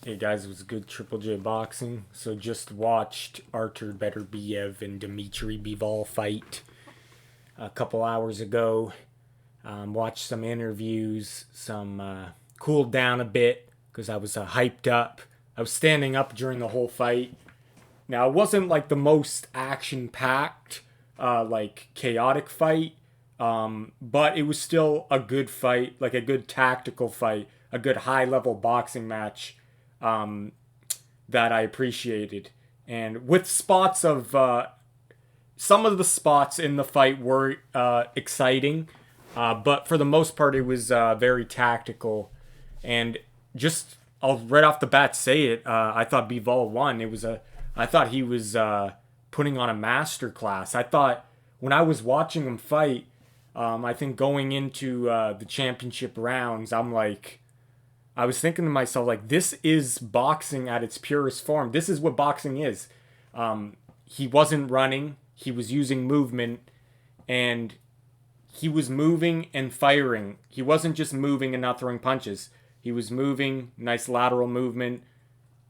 Hey guys, it was good Triple J boxing. So just watched Artur Beterbiev and Dmitry Bivol fight a couple hours ago. Watched some interviews, some cooled down a bit because I was hyped up. I was standing up during the whole fight. Now it wasn't like the most action packed, like chaotic fight, but it was still a good fight, like a good tactical fight, a good high level boxing match um, that I appreciated. And with spots of some of the spots in the fight were exciting, but for the most part, it was very tactical. And just, I'll right off the bat say it. I thought Bivol won. I thought he was putting on a master class. I thought when I was watching him fight, I think going into the championship rounds, I was thinking to myself, like, this is boxing at its purest form. This is what boxing is. He wasn't running, he was using movement, and he was moving and firing. He wasn't just moving and not throwing punches. He was moving, nice lateral movement,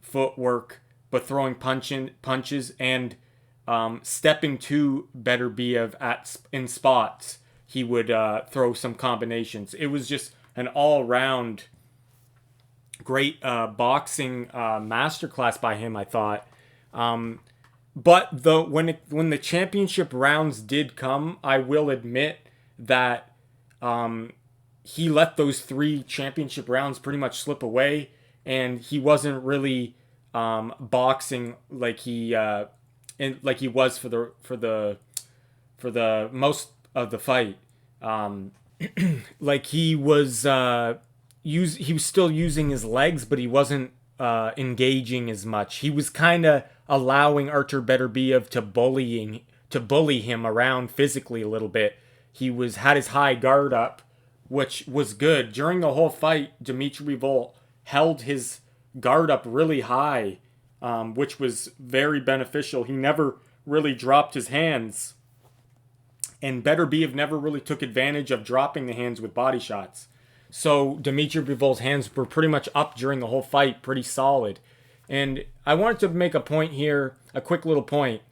footwork, but throwing punches and stepping to Beterbiev in spots. He would throw some combinations. It was just an all-round great boxing masterclass by him, I thought. But when the championship rounds did come, I will admit that he let those three championship rounds pretty much slip away, and he wasn't really boxing like he was for the most of the fight. Like he was he was still using his legs, but he wasn't engaging as much. He was kind of allowing Artur Beterbiev to bully him around physically a little bit. He had his high guard up, which was good. During the whole fight, Dmitry Bivol held his guard up really high, which was very beneficial. He never really dropped his hands, and Beterbiev never really took advantage of dropping the hands with body shots. So Dmitry Bivol's hands were pretty much up during the whole fight, pretty solid. And I wanted to make a point here, a quick little point,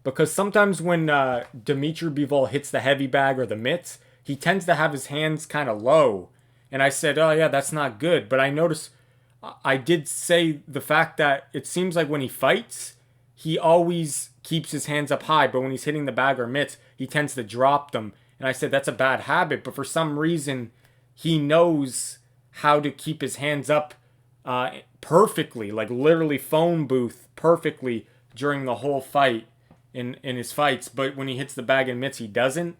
because sometimes when Dmitry Bivol hits the heavy bag or the mitts, he tends to have his hands kind of low. And I said, oh yeah, that's not good. But I noticed, I did say the fact that it seems like when he fights, he always keeps his hands up high, but when he's hitting the bag or mitts, he tends to drop them. And I said, that's a bad habit, but for some reason, he knows how to keep his hands up perfectly, like literally phone booth perfectly during the whole fight in his fights. But when he hits the bag and mitts, he doesn't,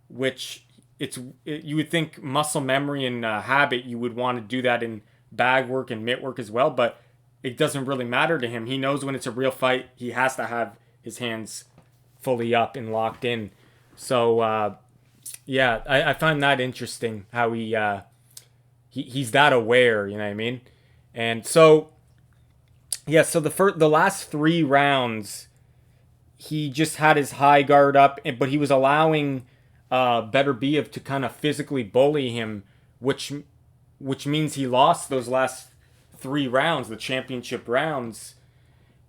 which you would think muscle memory and habit, you would want to do that in bag work and mitt work as well, but it doesn't really matter to him. He knows when it's a real fight, he has to have his hands fully up and locked in. So, yeah, I find that interesting how he's that aware, you know what I mean? And so yeah, so the last three rounds, he just had his high guard up, but he was allowing Beterbiev to kind of physically bully him, which means he lost those last three rounds, the championship rounds.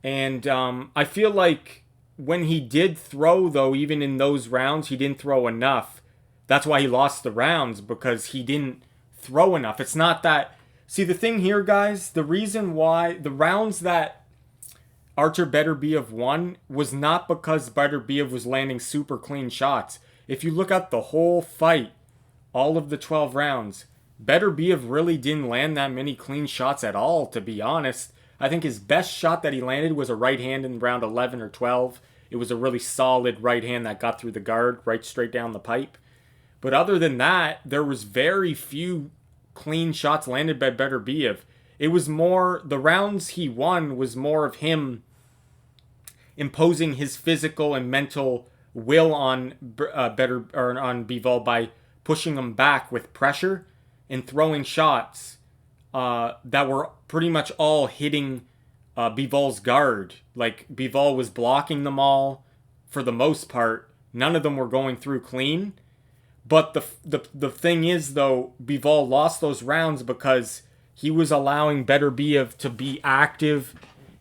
And I feel like when he did throw, though, even in those rounds, he didn't throw enough. That's why he lost the rounds, because he didn't throw enough. It's not that... See, the thing here, guys, the reason why the rounds that Artur Beterbiev won was not because Beterbiev was landing super clean shots. If you look at the whole fight, all of the 12 rounds, Beterbiev really didn't land that many clean shots at all, to be honest. I think his best shot that he landed was a right hand in round 11 or 12. It was a really solid right hand that got through the guard, right straight down the pipe. But other than that, there was very few clean shots landed by Beterbiev. It was more, the rounds he won was more of him imposing his physical and mental will on on Bivol by pushing him back with pressure and throwing shots that were pretty much all hitting Bivol's guard. Like, Bivol was blocking them all for the most part. None of them were going through clean. But the thing is, though, Bivol lost those rounds because he was allowing Beterbiev to be active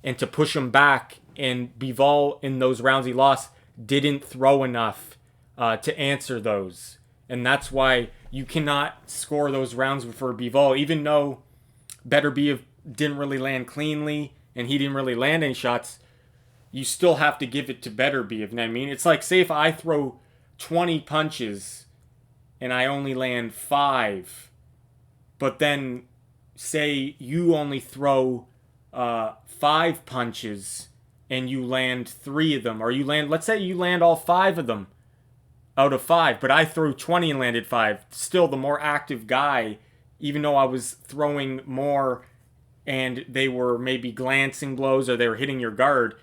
and to push him back. And Bivol, in those rounds he lost, didn't throw enough to answer those. And that's why you cannot score those rounds for Bivol, even though Beterbiev didn't really land cleanly and he didn't really land any shots. You still have to give it to Beterbiev. You know what I mean? It's like, say if I throw 20 punches and I only land 5, but then say you only throw 5 punches and you land 3 of them, or let's say you land all 5 of them out of 5, but I threw 20 and landed 5. Still the more active guy, even though I was throwing more and they were maybe glancing blows or they were hitting your guard,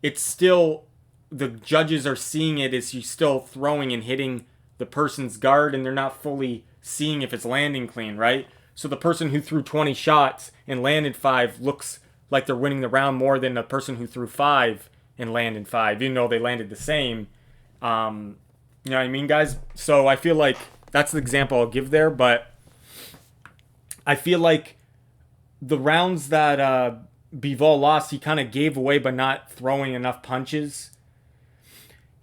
it's still, the judges are seeing it as you still throwing and hitting the person's guard, and they're not fully seeing if it's landing clean, right? So the person who threw 20 shots and landed 5 looks like they're winning the round more than the person who threw 5 and landed 5, even though they landed the same. You know what I mean, guys? So I feel like that's the example I'll give there, but I feel like the rounds that Bivol lost, he kind of gave away by not throwing enough punches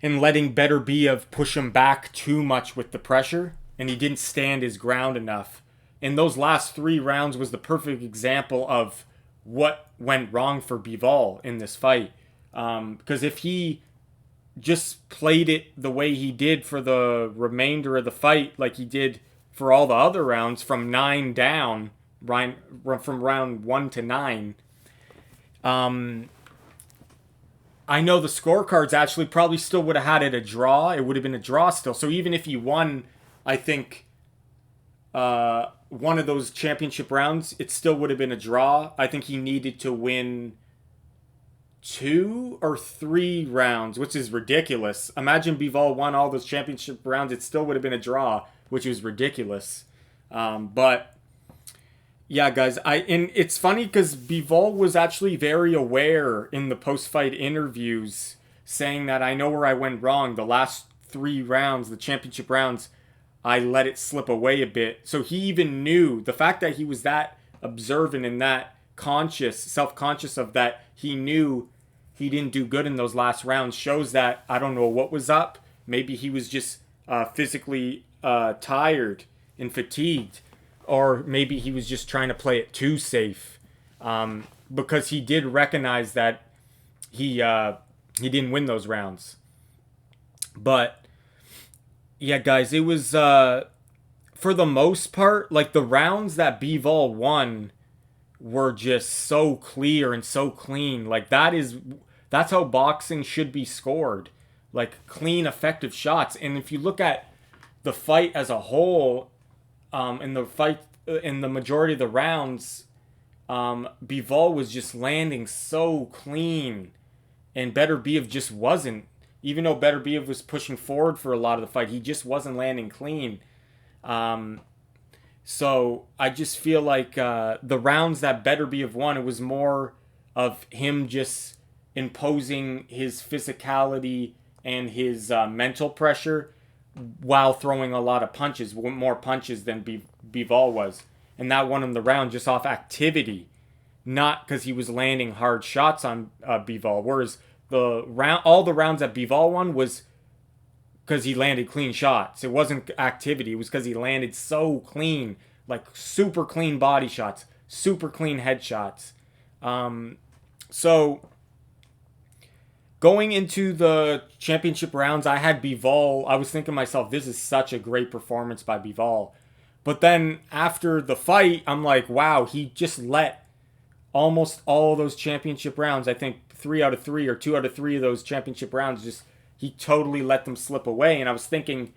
and letting Beterbiev push him back too much with the pressure, and he didn't stand his ground enough. And those last 3 rounds was the perfect example of what went wrong for Bivol in this fight. Because if he just played it the way he did for the remainder of the fight, like he did for all the other rounds, from 9 down, from round 1 to 9, I know the scorecards actually probably still would have had it a draw. It would have been a draw still. So even if he won, I think, one of those championship rounds, it still would have been a draw. I think he needed to win 2 or 3 rounds, which is ridiculous. Imagine Bivol won all those championship rounds. It still would have been a draw, which was ridiculous. But yeah, guys, and it's funny because Bivol was actually very aware in the post-fight interviews, saying that I know where I went wrong. The last 3 rounds, the championship rounds, I let it slip away a bit. So he even knew, the fact that he was that observant and that conscious, self-conscious of that, he knew he didn't do good in those last rounds, shows that, I don't know what was up. Maybe he was just physically tired and fatigued. Or maybe he was just trying to play it too safe, because he did recognize that he didn't win those rounds. But yeah, guys, it was for the most part, like the rounds that Bivol won were just so clear and so clean. Like that's how boxing should be scored, like clean, effective shots. And if you look at the fight as a whole, in the majority of the rounds, Bivol was just landing so clean, and Beterbiev just wasn't. Even though Beterbiev was pushing forward for a lot of the fight, he just wasn't landing clean. So I just feel like the rounds that Beterbiev won, it was more of him just imposing his physicality and his mental pressure, while throwing a lot of punches, more punches than Bivol was. And that won him the round just off activity, not because he was landing hard shots on Bivol. Whereas all the rounds that Bivol won was because he landed clean shots. It wasn't activity. It was because he landed so clean, like super clean body shots, super clean head shots. So going into the championship rounds, I had Bivol. I was thinking to myself, this is such a great performance by Bivol. But then after the fight, I'm like, wow, he just let almost all of those championship rounds, I think 3 out of 3 or 2 out of 3 of those championship rounds, he totally let them slip away. And I was thinking,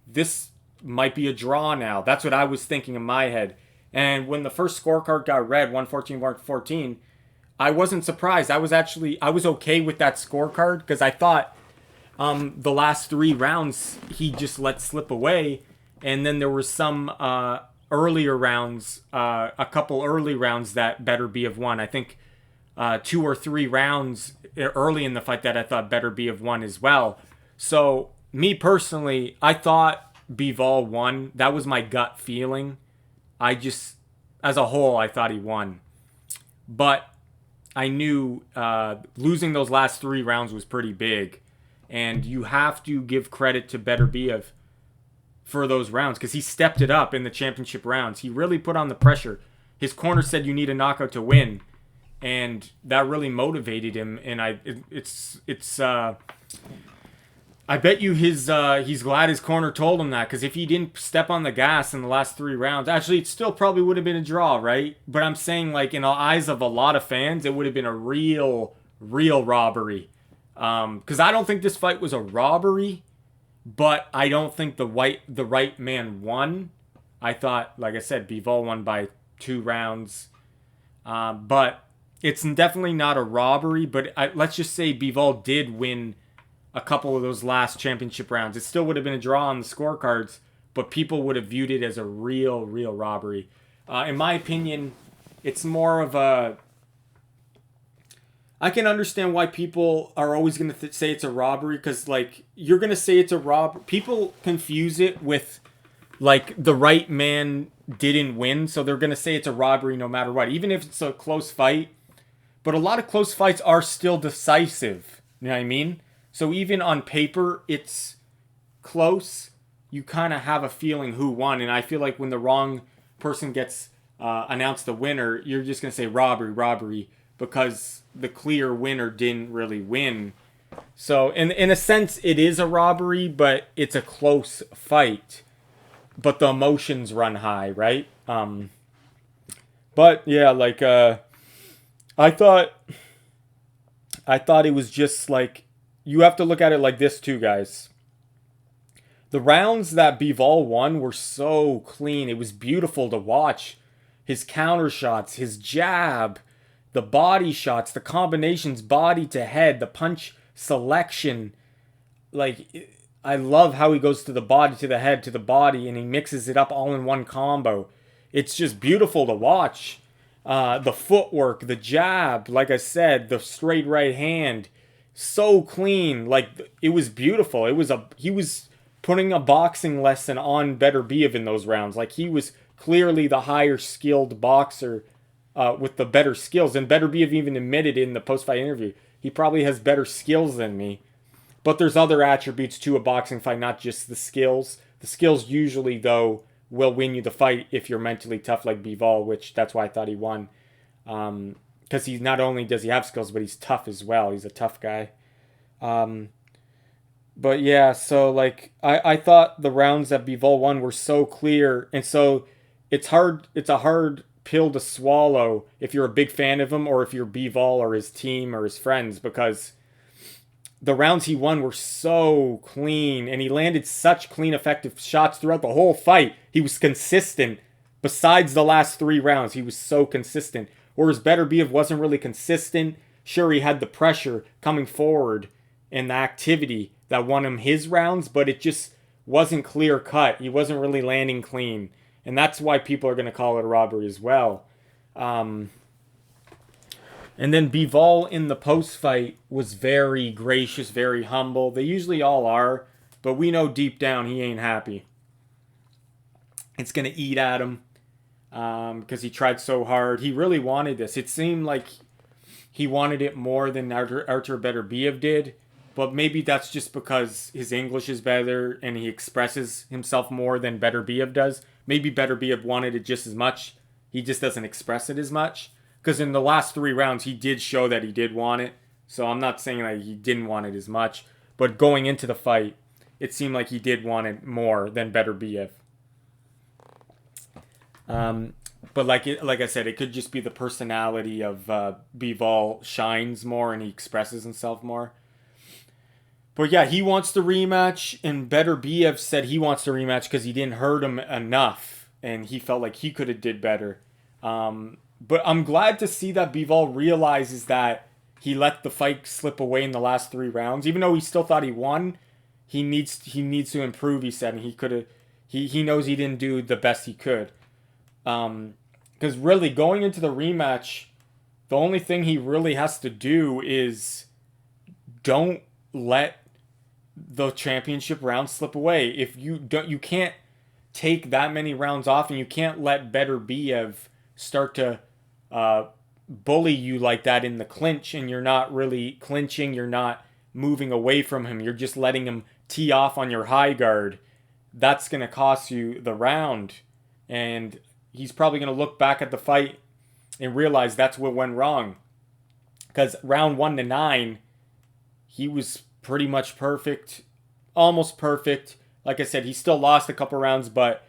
this might be a draw now. That's what I was thinking in my head. And when the first scorecard got read, 114-114, I wasn't surprised. I was okay with that scorecard, because I thought the last 3 rounds he just let slip away. And then there were some earlier rounds, a couple early rounds that Beterbiev won. I think 2 or 3 rounds early in the fight that I thought Beterbiev won as well. So me personally, I thought Bivol won. That was my gut feeling. I just as a whole, I thought he won. But I knew losing those last 3 rounds was pretty big. And you have to give credit to Beterbiev for those rounds because he stepped it up in the championship rounds. He really put on the pressure. His corner said you need a knockout to win, and that really motivated him. And I bet you he's glad his corner told him that, because if he didn't step on the gas in the last 3 rounds, actually it still probably would have been a draw, right? But I'm saying, like, in the eyes of a lot of fans, it would have been a real robbery. Because I don't think this fight was a robbery, but I don't think the right man won. I thought, like I said, Bivol won by 2 rounds, but it's definitely not a robbery. But let's just say Bivol did win a couple of those last championship rounds. It still would have been a draw on the scorecards, but people would have viewed it as a real robbery. In my opinion, it's more of a... I can understand why people are always going to say it's a robbery, because, like, you're going to say it's a robbery. People confuse it with, like, the right man didn't win, so they're going to say it's a robbery no matter what, even if it's a close fight. But a lot of close fights are still decisive. You know what I mean? So even on paper, it's close. You kind of have a feeling who won, and I feel like when the wrong person gets announced the winner, you're just going to say robbery, because the clear winner didn't really win. So in a sense, it is a robbery, but it's a close fight. But the emotions run high, right? But yeah, like I thought it was just like, you have to look at it like this too, guys. The rounds that Bivol won were so clean. It was beautiful to watch. His counter shots, his jab, the body shots, the combinations, body to head, the punch selection. Like, I love how he goes to the body, to the head, to the body, and he mixes it up all in one combo. It's just beautiful to watch. The footwork, the jab, like I said, the straight right hand, so clean. Like, it was beautiful. He was putting a boxing lesson on Beterbiev in those rounds. Like, he was clearly the higher skilled boxer, with the better skills. And Beterbiev even admitted in the post-fight interview, he probably has better skills than me. But there's other attributes to a boxing fight, not just the skills. The skills usually, though, will win you the fight if you're mentally tough like Bivol, which that's why I thought he won. Because he not only does he have skills, but he's tough as well. He's a tough guy. But yeah, so like I thought the rounds that Bivol won were so clear, and so it's a hard pill to swallow if you're a big fan of him, or if you're Bivol or his team or his friends, because the rounds he won were so clean, and he landed such clean, effective shots throughout the whole fight. He was consistent. Besides the last 3 rounds, he was so consistent. Whereas Beterbiev wasn't really consistent. Sure, he had the pressure coming forward and the activity that won him his rounds, but it just wasn't clear cut. He wasn't really landing clean. And that's why people are going to call it a robbery as well. And then Bivol in the post-fight was very gracious, very humble. They usually all are, but we know deep down he ain't happy. It's going to eat at him because he tried so hard. He really wanted this. It seemed like he wanted it more than Artur Beterbiev did, but maybe that's just because his English is better and he expresses himself more than Beterbiev does. Maybe Beterbiev wanted it just as much. He just doesn't express it as much. Because in the last 3 rounds, he did show that he did want it. So I'm not saying that he didn't want it as much. But going into the fight, it seemed like he did want it more than Beterbiev. But like I said, it could just be the personality of Bivol shines more and he expresses himself more. But yeah, he wants the rematch, and Beterbiev said he wants the rematch because he didn't hurt him enough, and he felt like he could have did better. But I'm glad to see that Bivol realizes that he let the fight slip away in the last 3 rounds, even though he still thought he won. He needs to improve, he said, and he knows he didn't do the best he could. Because really, going into the rematch, the only thing he really has to do is don't let the championship round slip away. If you can't take that many rounds off, and you can't let Beterbiev start to bully you like that in the clinch, and you're not really clinching, you're not moving away from him, you're just letting him tee off on your high guard, that's going to cost you the round. And he's probably going to look back at the fight and realize that's what went wrong. Because round 1 to 9, he was pretty much perfect, almost perfect. Like I said, he still lost a couple rounds, but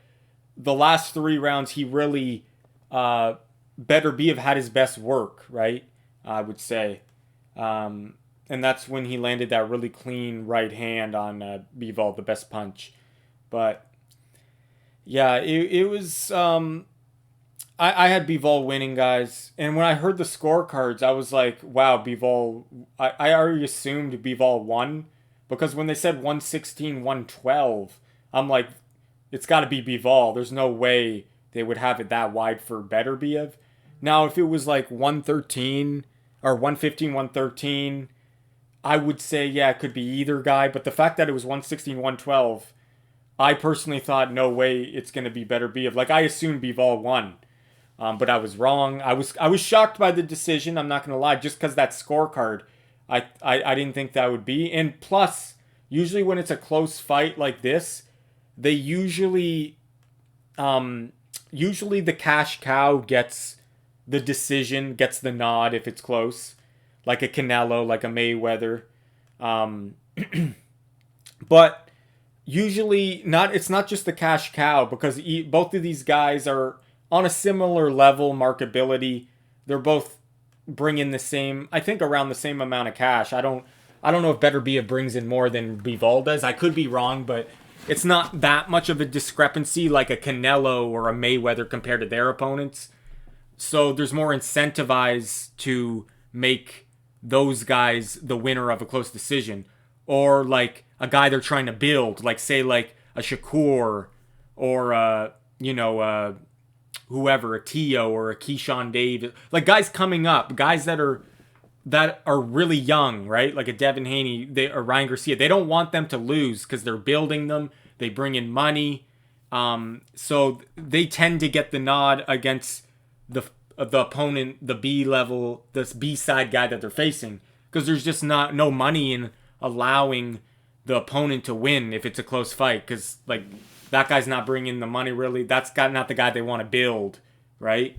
the last 3 rounds, he really better be have had his best work, right? I would say. And that's when he landed that really clean right hand on Bivol, the best punch. But yeah, it was. I had Bivol winning, guys. And when I heard the scorecards, I was like, wow, Bivol. I already assumed Bivol won. Because when they said 116, 112, I'm like, it's got to be Bivol. There's no way they would have it that wide for Beterbiev. Now, if it was like 113 or 115, 113, I would say, yeah, it could be either guy. But the fact that it was 116, 112, I personally thought, no way it's going to be Beterbiev. Like, I assumed Bivol won. But I was wrong. I was shocked by the decision. I'm not going to lie. Just because that scorecard, I didn't think that would be. And plus, usually when it's a close fight like this, they usually the cash cow gets the decision, gets the nod if it's close, like a Canelo, like a Mayweather. But usually not. It's not just the cash cow, because both of these guys are on a similar level marketability. They're both bringing the same, I think, around the same amount of cash. I don't know if Beterbiev brings in more than Bivol does. I could be wrong, but it's not that much of a discrepancy like a Canelo or a Mayweather compared to their opponents. So there's more incentivized to make those guys the winner of a close decision. Or like a guy they're trying to build, like say like a Shakur or whoever, a Tio or a Keyshawn Davis, like guys coming up, guys that are really young, right? Like a Devin Haney, or Ryan Garcia. They don't want them to lose because they're building them. They bring in money, so they tend to get the nod against the opponent, the B level, this B side guy that they're facing, because there's just no money in allowing the opponent to win if it's a close fight, because like that guy's not bringing the money really. That's not the guy they want to build, right?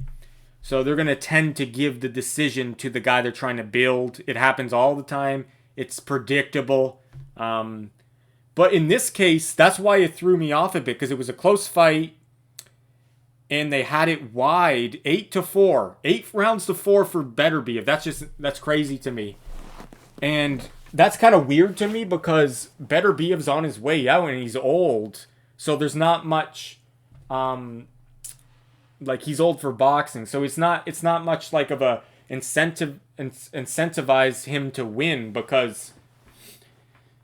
So they're going to tend to give the decision to the guy they're trying to build. It happens all the time. It's predictable. But in this case, that's why it threw me off a bit, because it was a close fight and they had it wide, 8-4, 8 rounds to 4 for Beterbiev. That's crazy to me. And that's kind of weird to me because Beterbiev's on his way out and he's old. So there's not much, like he's old for boxing. So it's not much like of a incentivize him to win, because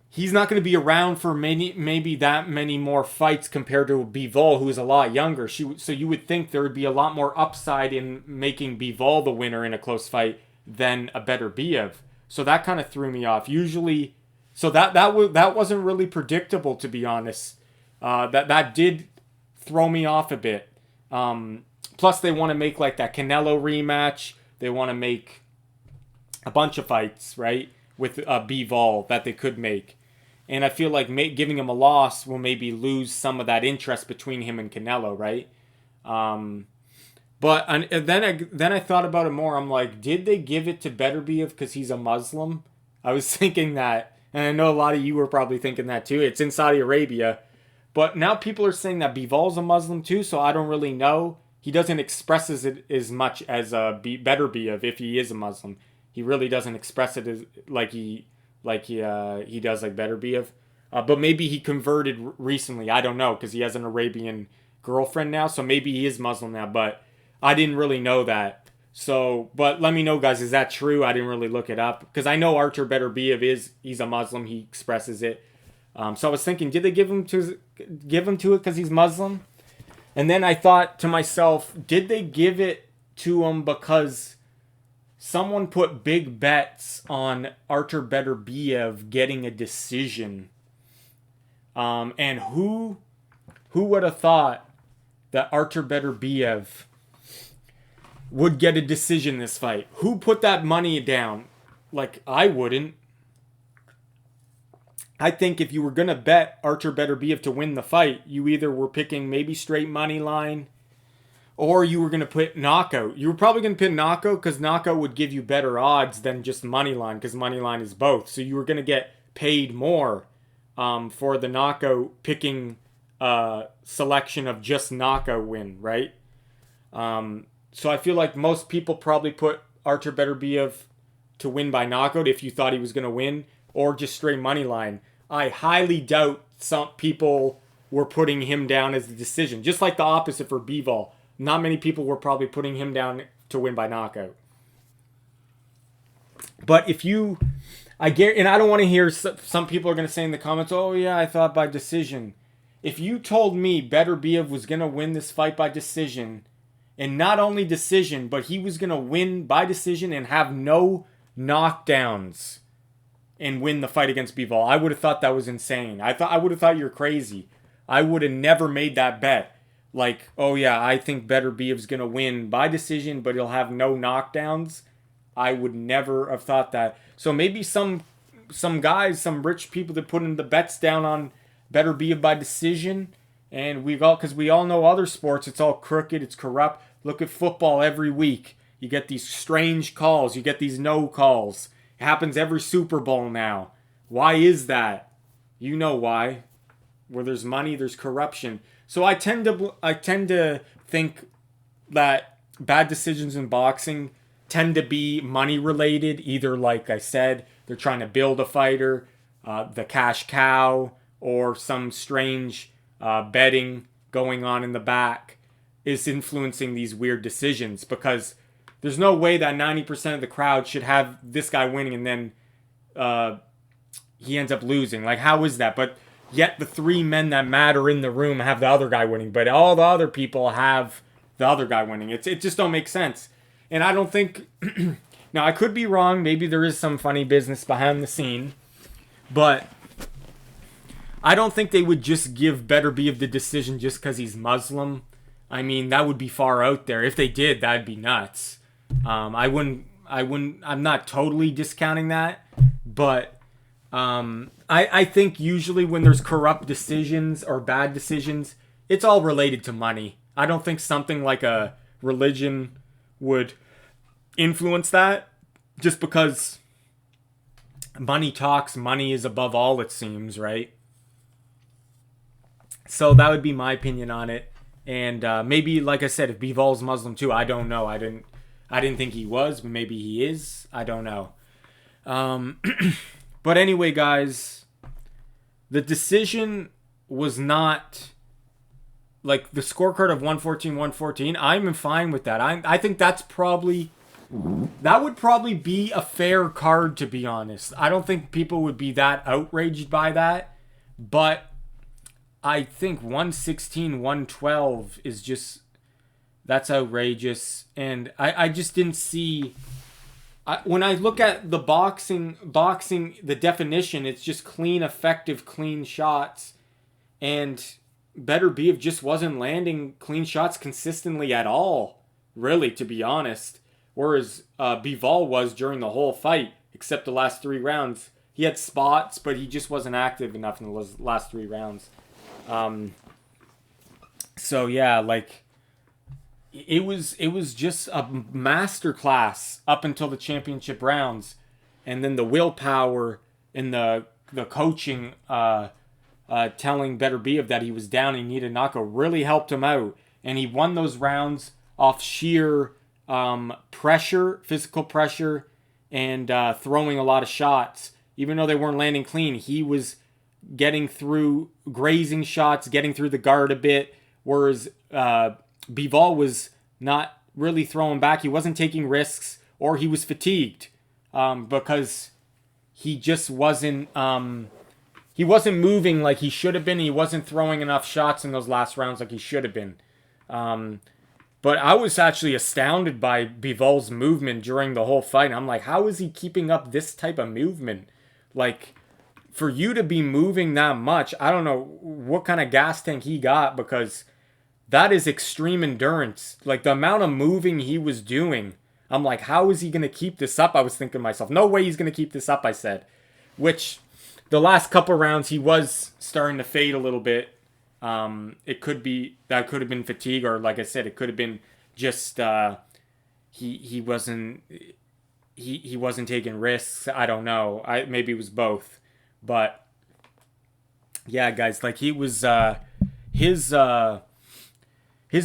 he's not going to be around for maybe that many more fights compared to Bivol, who is a lot younger. So you would think there would be a lot more upside in making Bivol the winner in a close fight than a Beterbiev. So that kind of threw me off. Usually, so that wasn't really predictable, to be honest. That did throw me off a bit. Plus, they want to make like that Canelo rematch. They want to make a bunch of fights, right, with Bivol that they could make. And I feel like giving him a loss will maybe lose some of that interest between him and Canelo, right? But then I thought about it more. I'm like, did they give it to Beterbiev because he's a Muslim? I was thinking that, and I know a lot of you were probably thinking that too. It's in Saudi Arabia, but now people are saying that Bivol's a Muslim too, so I don't really know. He doesn't express it as much as Beterbiev if he is a Muslim. He really doesn't express it as like he does like Beterbiev. But maybe he converted recently. I don't know, because he has an Arabian girlfriend now, so maybe he is Muslim now. But I didn't really know that. So, but let me know, guys. Is that true? I didn't really look it up, because I know Artur Beterbiev he's a Muslim. He expresses it. So I was thinking, did they give him to it because he's Muslim? And then I thought to myself, did they give it to him because someone put big bets on Artur Beterbiev getting a decision? And who would have thought that Artur Beterbiev would get a decision this fight. Who put that money down? Like, I wouldn't. I think if you were going to bet Artur Beterbiev to win the fight, you either were picking maybe straight money line or you were going to put knockout. You were probably going to pick knockout because knockout would give you better odds than just money line because money line is both. So you were going to get paid more for the knockout picking selection of just knockout win, right? So I feel like most people probably put Artur Beterbiev to win by knockout if you thought he was going to win, or just straight money line. I highly doubt some people were putting him down as the decision. Just like the opposite for Bivol. Not many people were probably putting him down to win by knockout. But if you, I get, and I don't want to hear some people are going to say in the comments, oh yeah, I thought by decision. If you told me Beterbiev was going to win this fight by decision, and not only decision, but he was going to win by decision and have no knockdowns and win the fight against Bivol, I would have thought that was insane. I would have thought you're crazy. I would have never made that bet. Like, oh yeah, I think Beterbiev's going to win by decision, but he'll have no knockdowns. I would never have thought that. So maybe some guys, some rich people that put in the bets down on Beterbiev by decision, and we all know other sports, it's all crooked, it's corrupt. Look at football every week. You get these strange calls, you get these no calls. It happens every Super Bowl now. Why is that? You know why. Where there's money, there's corruption. So I tend to think that bad decisions in boxing tend to be money related. Either, like I said, they're trying to build a fighter, the cash cow, or some strange betting going on in the back is influencing these weird decisions, because there's no way that 90% of the crowd should have this guy winning and then he ends up losing. Like, how is that? But yet the three men that matter in the room have the other guy winning, but all the other people have the other guy winning. It just don't make sense. And I don't think... Now, I could be wrong. Maybe there is some funny business behind the scene. But I don't think they would just give Beterbiev the decision just because he's Muslim. I mean, that would be far out there. If they did, that'd be nuts. I'm not totally discounting that. But I think usually when there's corrupt decisions or bad decisions, it's all related to money. I don't think something like a religion would influence that, just because money talks, money is above all, it seems, right? So that would be my opinion on it. And maybe, like I said, if Bivol's Muslim too, I don't know. I didn't think he was, but maybe he is. I don't know. But anyway, guys, the decision was not like the scorecard of 114-114. I'm fine with that. I think that would probably be a fair card, to be honest. I don't think people would be that outraged by that, but I think 116-112 is just, that's outrageous. And I just didn't see... when I look at the boxing, the definition, it's just clean, effective, clean shots. And Beterbiev just wasn't landing clean shots consistently at all, really, to be honest. Whereas Bivol was during the whole fight, except the last 3 rounds. He had spots, but he just wasn't active enough in the last 3 rounds. So yeah, like... It was just a masterclass up until the championship rounds, and then the willpower and the coaching telling Beterbiev that he was down and needed a knockout really helped him out, and he won those rounds off sheer pressure, physical pressure, and throwing a lot of shots. Even though they weren't landing clean, he was getting through grazing shots, getting through the guard a bit, whereas Bivol was not really throwing back. He wasn't taking risks, or he was fatigued because he just wasn't moving like he should have been. He wasn't throwing enough shots in those last rounds like he should have been. But I was actually astounded by Bivol's movement during the whole fight. I'm like, how is he keeping up this type of movement? Like, for you to be moving that much, I don't know what kind of gas tank he got, because that is extreme endurance. Like the amount of moving he was doing. I'm like, how is he going to keep this up? I was thinking to myself, no way he's going to keep this up, I said. Which the last couple rounds he was starting to fade a little bit. It could be that could have been fatigue, or like I said, it could have been just he wasn't taking risks. I don't know. Maybe it was both, but yeah, guys, like he was his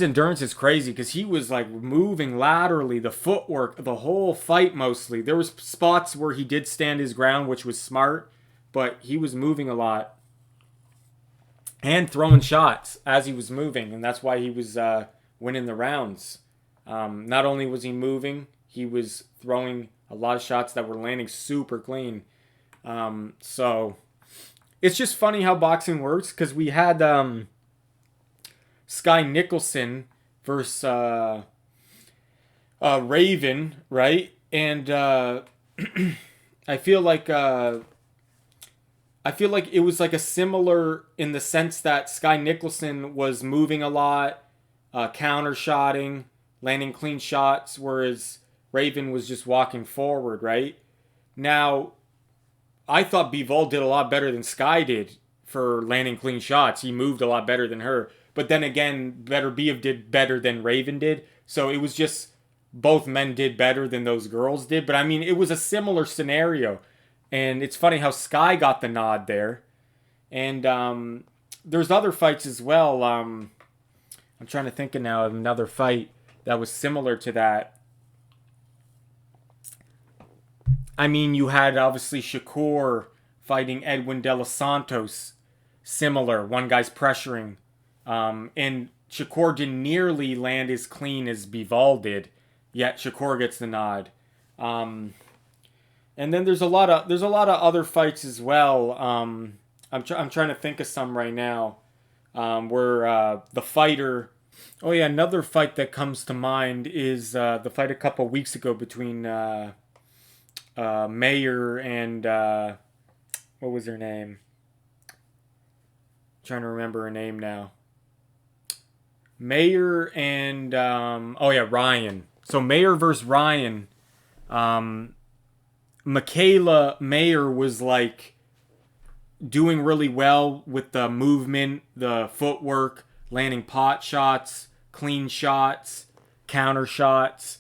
endurance is crazy because he was like moving laterally, the footwork, the whole fight mostly. There was spots where he did stand his ground, which was smart, but he was moving a lot and throwing shots as he was moving, and that's why he was winning the rounds. Not only was he moving, he was throwing a lot of shots that were landing super clean. So it's just funny how boxing works because we had Sky Nicholson versus Raven, right? And I feel like it was like a similar in the sense that Sky Nicholson was moving a lot, counter-shotting, landing clean shots, whereas Raven was just walking forward, right? Now, I thought Bivol did a lot better than Sky did for landing clean shots. He moved a lot better than her. But then again, Better Biev did better than Raven did. So it was just both men did better than those girls did. But I mean, it was a similar scenario. And it's funny how Sky got the nod there. And there's other fights as well. I'm trying to think of now of another fight that was similar to that. I mean, you had obviously Shakur fighting Edwin De Los Santos. Similar. One guy's pressuring. And Shakur didn't nearly land as clean as Bivol did. Yet Shakur gets the nod. And then there's a lot of other fights as well. I'm trying to think of some right now. Where the fighter. Oh yeah, another fight that comes to mind is the fight a couple weeks ago between Mayer and what was her name? I'm trying to remember her name now. Mayer and Ryan. So Mayer versus Ryan. Michaela Mayer was like doing really well with the movement, the footwork, landing pot shots, clean shots, counter shots.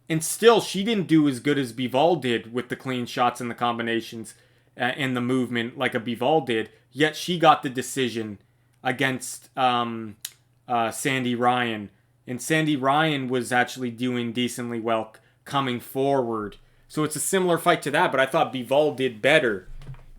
And still, she didn't do as good as Bivol did with the clean shots and the combinations and the movement like a Bivol did. Yet she got the decision against Sandy Ryan. And Sandy Ryan was actually doing decently well coming forward. So it's a similar fight to that, but I thought Bivol did better.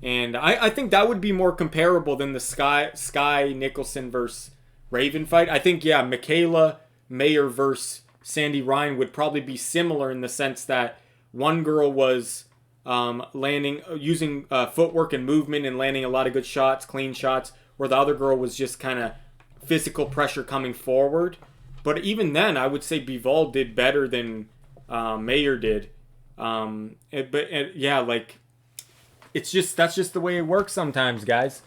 And I think that would be more comparable than the Sky Nicholson versus Raven fight. I think, yeah, Michaela Mayer versus Sandy Ryan would probably be similar in the sense that one girl was using footwork and movement and landing a lot of good shots, clean shots, where the other girl was just kind of physical pressure coming forward. But even then, I would say Bivol did better than Mayer did. It's just that's just the way it works sometimes, guys.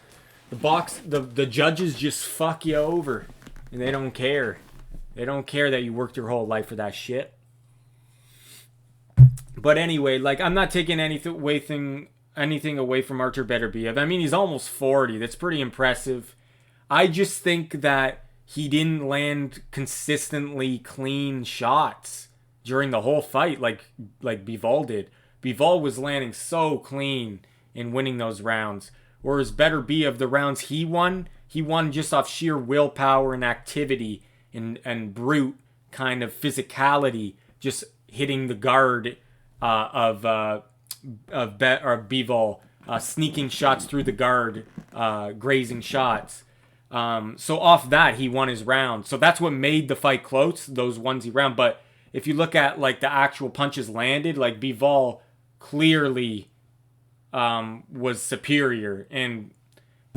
The judges just fuck you over, and they don't care. They don't care that you worked your whole life for that shit. But anyway, like I'm not taking anything away from Artur Beterbiev. I mean, he's almost 40. That's pretty impressive. I just think that he didn't land consistently clean shots during the whole fight like Bivol did. Bivol was landing so clean and winning those rounds. Whereas Beterbiev, the rounds he won just off sheer willpower and activity and brute kind of physicality, just hitting the guard of Bivol, sneaking shots through the guard, grazing shots. So off that, he won his round. So that's what made the fight close, those ones he round. But if you look at like the actual punches landed, like Bivol clearly was superior. And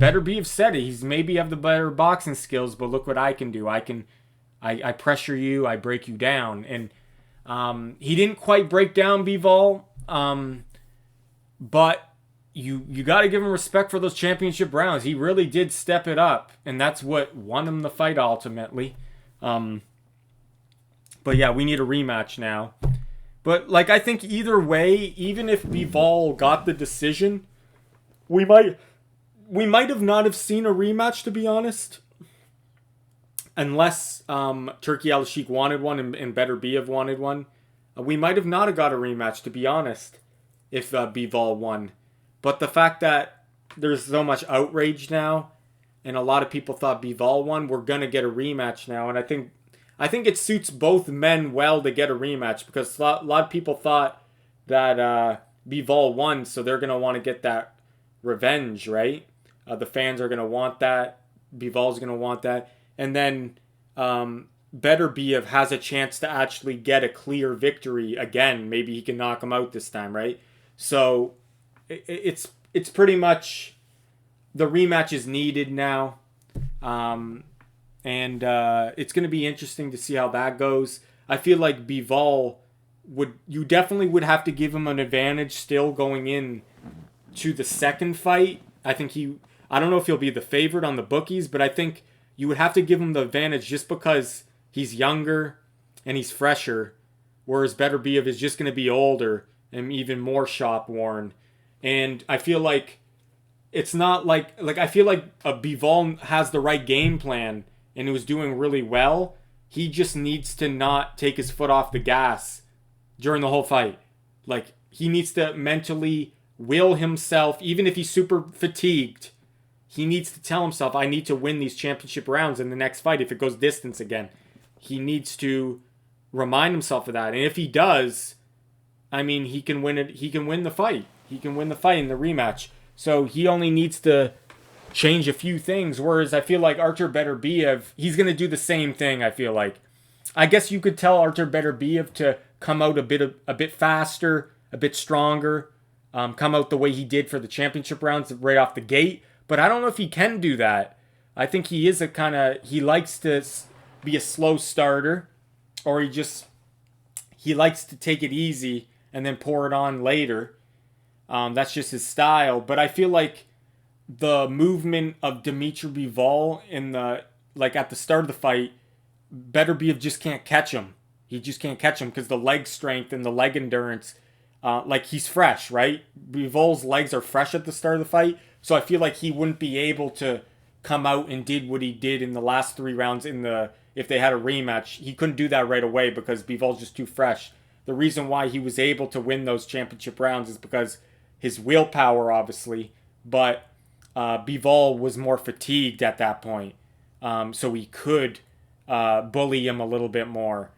Beterbiev said it. He's maybe have the better boxing skills, but look what I can do. I pressure you, I break you down. And he didn't quite break down Bivol, but you got to give him respect for those championship rounds. He really did step it up, and that's what won him the fight ultimately. But yeah, we need a rematch now. But like, I think either way, even if Bivol got the decision, we might have not have seen a rematch, to be honest, unless Turki Al-Sheikh wanted one and Beterbiev wanted one. We might have not have got a rematch, to be honest, if Bivol won. But the fact that there's so much outrage now, and a lot of people thought Bivol won, we're gonna get a rematch now, and I think it suits both men well to get a rematch, because a lot of people thought that Bivol won, so they're gonna want to get that revenge, right? The fans are gonna want that. Bivol's gonna want that, and then Beterbiev has a chance to actually get a clear victory again. Maybe he can knock him out this time, right? So it's pretty much the rematch is needed now, and it's going to be interesting to see how that goes. I feel like Bivol you definitely would have to give him an advantage still going in to the second fight. I don't know if he'll be the favorite on the bookies, but I think you would have to give him the advantage just because he's younger and he's fresher, whereas Beterbiev is just going to be older and even more shop worn. And I feel like it's not like I feel like Bivol has the right game plan and he was doing really well. He just needs to not take his foot off the gas during the whole fight. Like, he needs to mentally will himself, even if he's super fatigued, he needs to tell himself, I need to win these championship rounds in the next fight if it goes distance again. He needs to remind himself of that. And if he does, I mean, he can win it. He can win the fight. He can win the fight in the rematch. So he only needs to change a few things. Whereas I feel like Artur Beterbiev, he's going to do the same thing, I feel like. I guess you could tell Artur Beterbiev to come out a bit faster, a bit stronger, come out the way he did for the championship rounds right off the gate. But I don't know if he can do that. I think he is he likes to be a slow starter, or he likes to take it easy and then pour it on later. That's just his style. But I feel like the movement of Dmitry Bivol at the start of the fight, Beterbiev just can't catch him. He just can't catch him because the leg strength and the leg endurance, he's fresh, right? Bivol's legs are fresh at the start of the fight. So I feel like he wouldn't be able to come out and did what he did in the last 3 rounds if they had a rematch. He couldn't do that right away because Bivol's just too fresh. The reason why he was able to win those championship rounds is because his willpower, obviously, but Bivol was more fatigued at that point. So he could bully him a little bit more.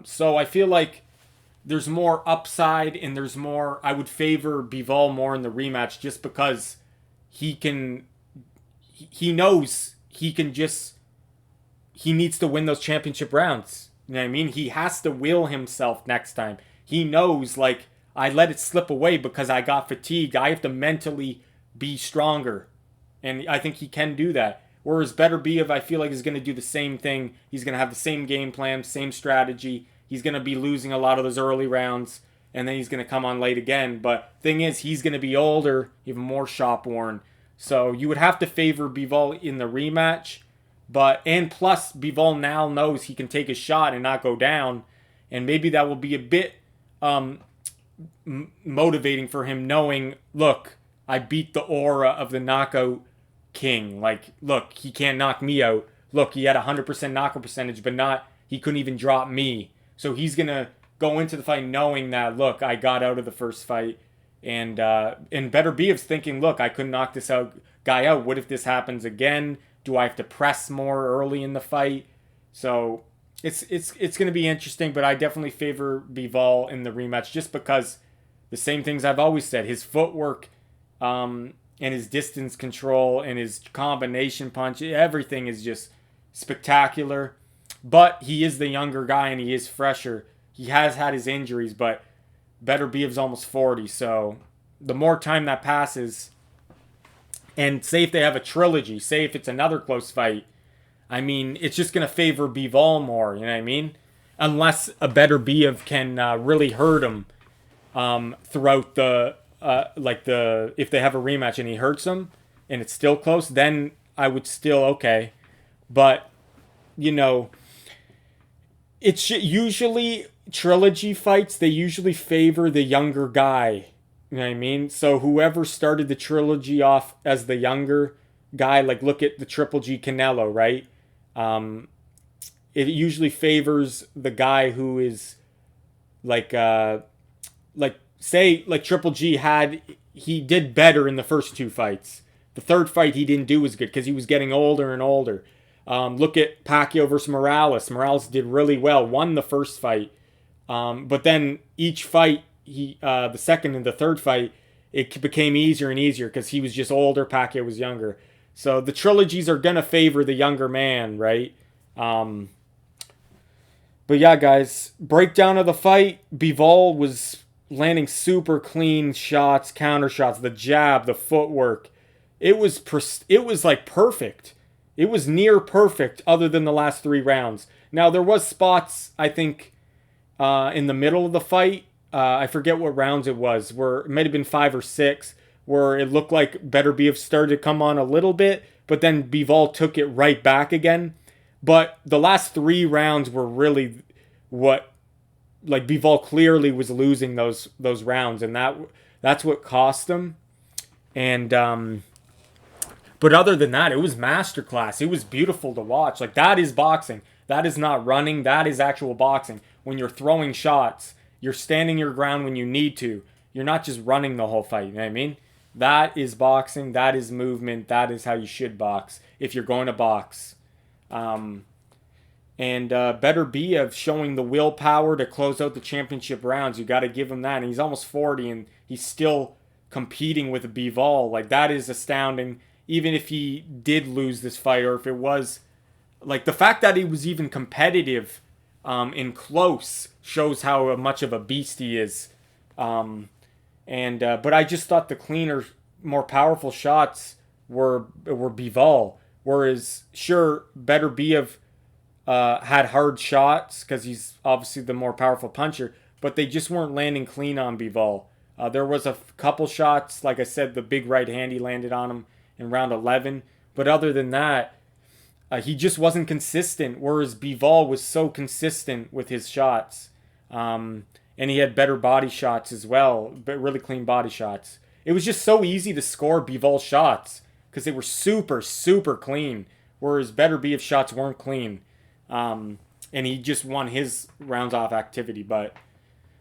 So I feel like there's more upside and I would favor Bivol more in the rematch just because he knows he needs to win those championship rounds. You know what I mean? He has to will himself next time. He knows, I let it slip away because I got fatigued. I have to mentally be stronger. And I think he can do that. Whereas Beterbiev, I feel like, is going to do the same thing. He's going to have the same game plan, same strategy. He's going to be losing a lot of those early rounds, and then he's going to come on late again. But thing is, he's going to be older, even more shop worn. So you would have to favor Bivol in the rematch. And plus, Bivol now knows he can take a shot and not go down. And maybe that will be a bit motivating for him, knowing, look, I beat the aura of the knockout king. Look, he can't knock me out. Look, he had 100% knockout percentage, but he couldn't even drop me. So he's going to go into the fight knowing that, look, I got out of the first fight. And Beterbiev's thinking, look, I couldn't knock this guy out. What if this happens again? Do I have to press more early in the fight? So it's going to be interesting, but I definitely favor Bivol in the rematch just because the same things I've always said. His footwork and his distance control and his combination punch, everything is just spectacular. But he is the younger guy and he is fresher. He has had his injuries, but Beterbiev's almost 40, so the more time that passes, and say if they have a trilogy, say if it's another close fight, I mean, it's just going to favor Bivol more, you know what I mean? Unless a Beterbiev can really hurt him throughout if they have a rematch and he hurts him and it's still close, then I would still, okay. But, It's usually trilogy fights. They usually favor the younger guy. You know what I mean? So whoever started the trilogy off as the younger guy, like look at the Triple G Canelo, right? Um, it usually favors the guy who is like say like Triple G had he did better in the first two fights. The third fight he didn't do as good because he was getting older and older. Look at Pacquiao versus Morales. Morales did really well, won the first fight, but then each fight the second and the third fight, it became easier and easier because he was just older. Pacquiao was younger. So the trilogies are gonna favor the younger man, right? Um, but yeah, guys, breakdown of the fight. Bivol was landing super clean shots, counter shots, the jab, the footwork. It was like perfect. It was near perfect, other than the last three rounds. Now there was spots I think in the middle of the fight. I forget what rounds it was, where it might have been 5 or 6, where it looked like Better Be have started to come on a little bit, but then Bivol took it right back again. But the last three rounds were really what, like Bivol clearly was losing those rounds, and that's what cost him. And but other than that, it was masterclass. It was beautiful to watch. Like that is boxing. That is not running. That is actual boxing. When you're throwing shots, you're standing your ground when you need to. You're not just running the whole fight. You know what I mean? That is boxing. That is movement. That is how you should box if you're going to box. Um, and Better Be of showing the willpower to close out the championship rounds. You got to give him that. And he's almost 40 and he's still competing with Bivol. Like that is astounding. Even if he did lose this fight, or if it was like the fact that he was even competitive in close shows how much of a beast he is. But I just thought the cleaner, more powerful shots were Bivol. Whereas sure, Better Be of had hard shots because he's obviously the more powerful puncher, but they just weren't landing clean on Bivol. There was a couple shots, like I said, the big right hand he landed on him in round 11, but other than that, he just wasn't consistent. Whereas Bivol was so consistent with his shots, and he had better body shots as well, but really clean body shots. It was just so easy to score Bivol shots because they were super super clean. Whereas Better Be of shots weren't clean. And he just won his rounds off activity. But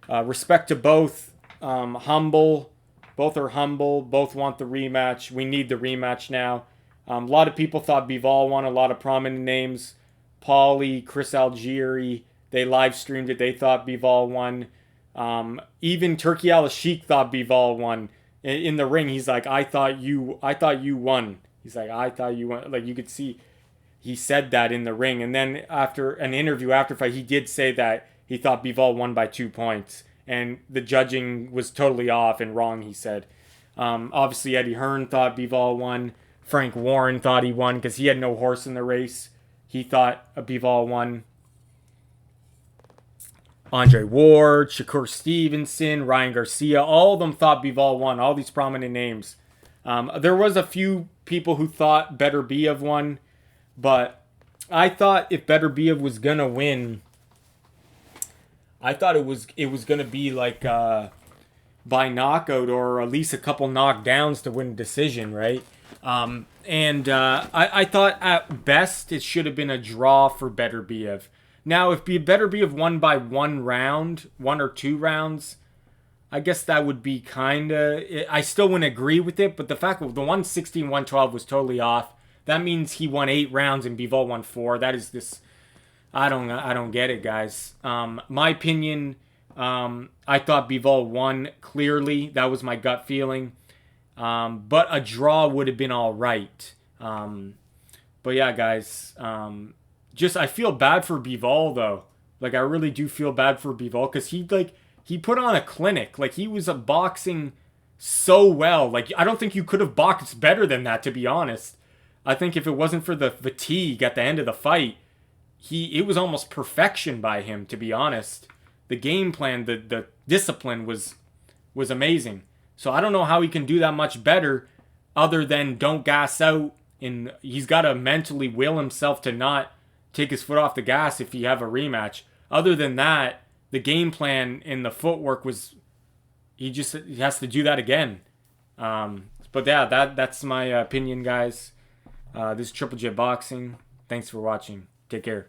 respect to both. Humble. Both are humble. Both want the rematch. We need the rematch now. A lot of people thought Bivol won. A lot of prominent names. Paulie, Chris Algieri. They live streamed it. They thought Bivol won. Even Turki Al-Sheikh thought Bivol won. In the ring, he's like, I thought you won. He's like, I thought you won. Like you could see he said that in the ring. And then after an interview after fight, he did say that he thought Bivol won by 2 points. And the judging was totally off and wrong, he said. Obviously, Eddie Hearn thought Bivol won. Frank Warren thought he won because he had no horse in the race. He thought Bivol won. Andre Ward, Shakur Stevenson, Ryan Garcia, all of them thought Bivol won. All these prominent names. There was a few people who thought Better Be of won. But I thought if Better Be of was going to win, I thought it was going to be like by knockout or at least a couple knockdowns to win a decision, right? I thought at best it should have been a draw for Better Be of. Now, if Better Be of won by 1 round, 1 or 2 rounds, I guess that would be kind of... I still wouldn't agree with it, but the fact that the 116-112 was totally off. That means he won 8 rounds and Bivol won 4. That is this... I don't get it, guys. My opinion, I thought Bivol won clearly. That was my gut feeling. But a draw would have been all right. But yeah, guys. I feel bad for Bivol, though. Like, I really do feel bad for Bivol because he put on a clinic. Like, he was boxing so well. Like, I don't think you could have boxed better than that, to be honest. I think if it wasn't for the fatigue at the end of the fight, it was almost perfection by him, to be honest. The game plan, the discipline was amazing. So I don't know how he can do that much better other than don't gas out. And he's got to mentally will himself to not take his foot off the gas if you have a rematch. other than that, the game plan and the footwork was he has to do that again. But yeah, that's my opinion, guys. This is Triple J Boxing. Thanks for watching. Take care.